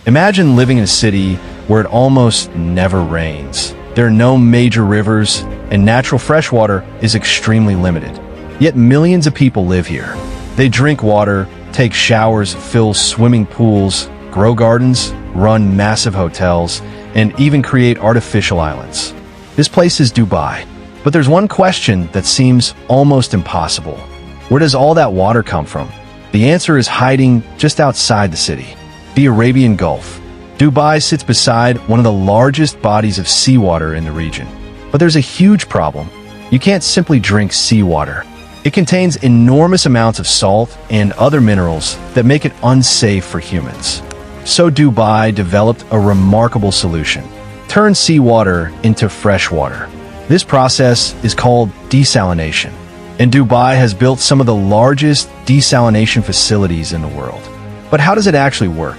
Imagine living in a city where it almost never rains. There are no major rivers, and natural freshwater is extremely limited. Yet millions of people live here. They drink water, take showers, fill swimming pools, grow gardens, run massive hotels, and even create artificial islands. This place is Dubai. But there's one question that seems almost impossible. Where does all that water come from? The answer is hiding just outside the city. The Arabian Gulf. Dubai sits beside one of the largest bodies of seawater in the region. But there's a huge problem. You can't simply drink seawater. It contains enormous amounts of salt and other minerals that make it unsafe for humans. So Dubai developed a remarkable solution. Turn seawater into fresh water. This process is called desalination. And Dubai has built some of the largest desalination facilities in the world. But how does it actually work?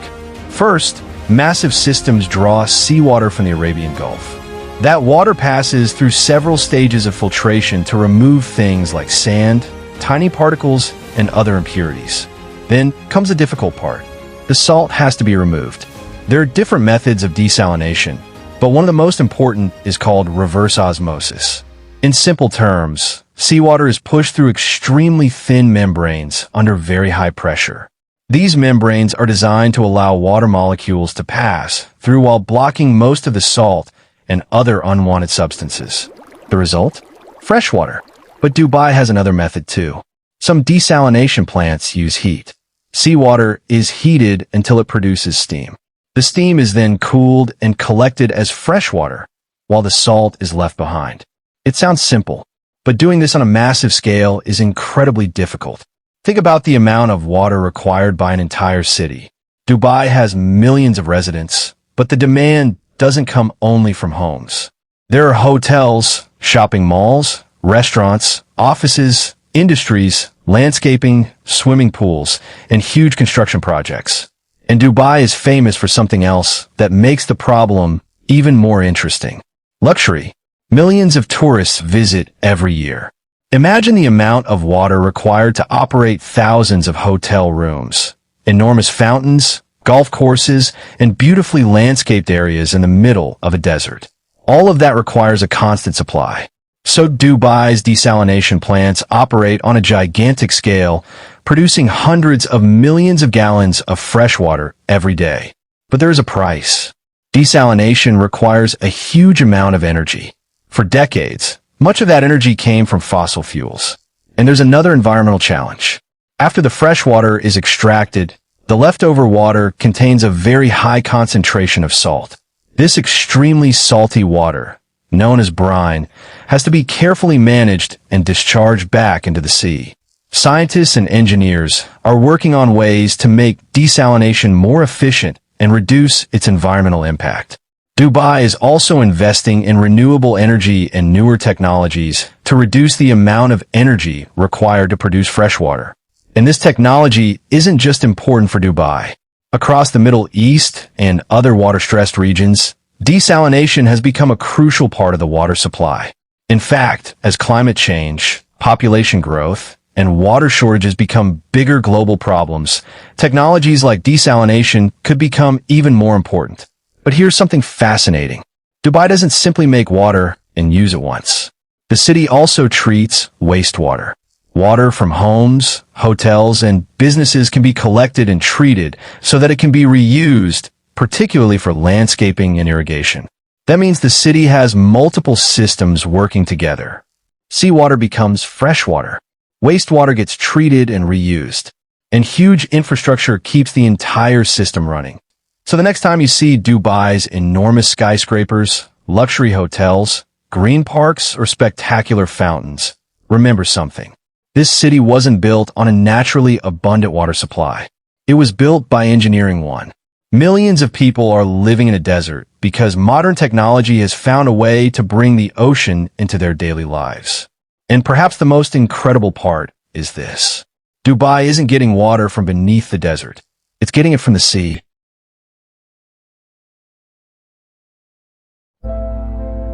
First, massive systems draw seawater from the Arabian Gulf. That water passes through several stages of filtration to remove things like sand, tiny particles, and other impurities. Then comes the difficult part. The salt has to be removed. There are different methods of desalination, but one of the most important is called reverse osmosis. In simple terms, seawater is pushed through extremely thin membranes under very high pressure. These membranes are designed to allow water molecules to pass through while blocking most of the salt and other unwanted substances. The result? Fresh water. But Dubai has another method too. Some desalination plants use heat. Seawater is heated until it produces steam. The steam is then cooled and collected as fresh water, while the salt is left behind. It sounds simple, but doing this on a massive scale is incredibly difficult. Think about the amount of water required by an entire city. Dubai has millions of residents, but the demand doesn't come only from homes. There are hotels, shopping malls, restaurants, offices, industries, landscaping, swimming pools, and huge construction projects. And Dubai is famous for something else that makes the problem even more interesting. Luxury. Millions of tourists visit every year. Imagine the amount of water required to operate thousands of hotel rooms, enormous fountains, golf courses, and beautifully landscaped areas in the middle of a desert. All of that requires a constant supply. So Dubai's desalination plants operate on a gigantic scale, producing hundreds of millions of gallons of fresh water every day. But there is a price. Desalination requires a huge amount of energy. For decades, much of that energy came from fossil fuels. And there's another environmental challenge. After the fresh water is extracted, the leftover water contains a very high concentration of salt. This extremely salty water, known as brine, has to be carefully managed and discharged back into the sea. Scientists and engineers are working on ways to make desalination more efficient and reduce its environmental impact. Dubai is also investing in renewable energy and newer technologies to reduce the amount of energy required to produce fresh water. And this technology isn't just important for Dubai. Across the Middle East and other water-stressed regions, desalination has become a crucial part of the water supply. In fact, as climate change, population growth, and water shortages become bigger global problems, technologies like desalination could become even more important. But here's something fascinating. Dubai doesn't simply make water and use it once. The city also treats wastewater. Water from homes, hotels, and businesses can be collected and treated so that it can be reused, particularly for landscaping and irrigation. That means the city has multiple systems working together. Seawater becomes fresh water. Wastewater gets treated and reused. And huge infrastructure keeps the entire system running. So the next time you see Dubai's enormous skyscrapers, luxury hotels, green parks, or spectacular fountains, remember something. This city wasn't built on a naturally abundant water supply. It was built by engineering one. Millions of people are living in a desert because modern technology has found a way to bring the ocean into their daily lives. And perhaps the most incredible part is this. Dubai isn't getting water from beneath the desert. It's getting it from the sea.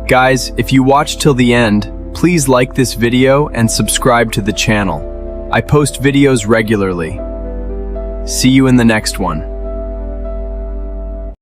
Guys, if you watched till the end, please like this video and subscribe to the channel. I post videos regularly. See you in the next one.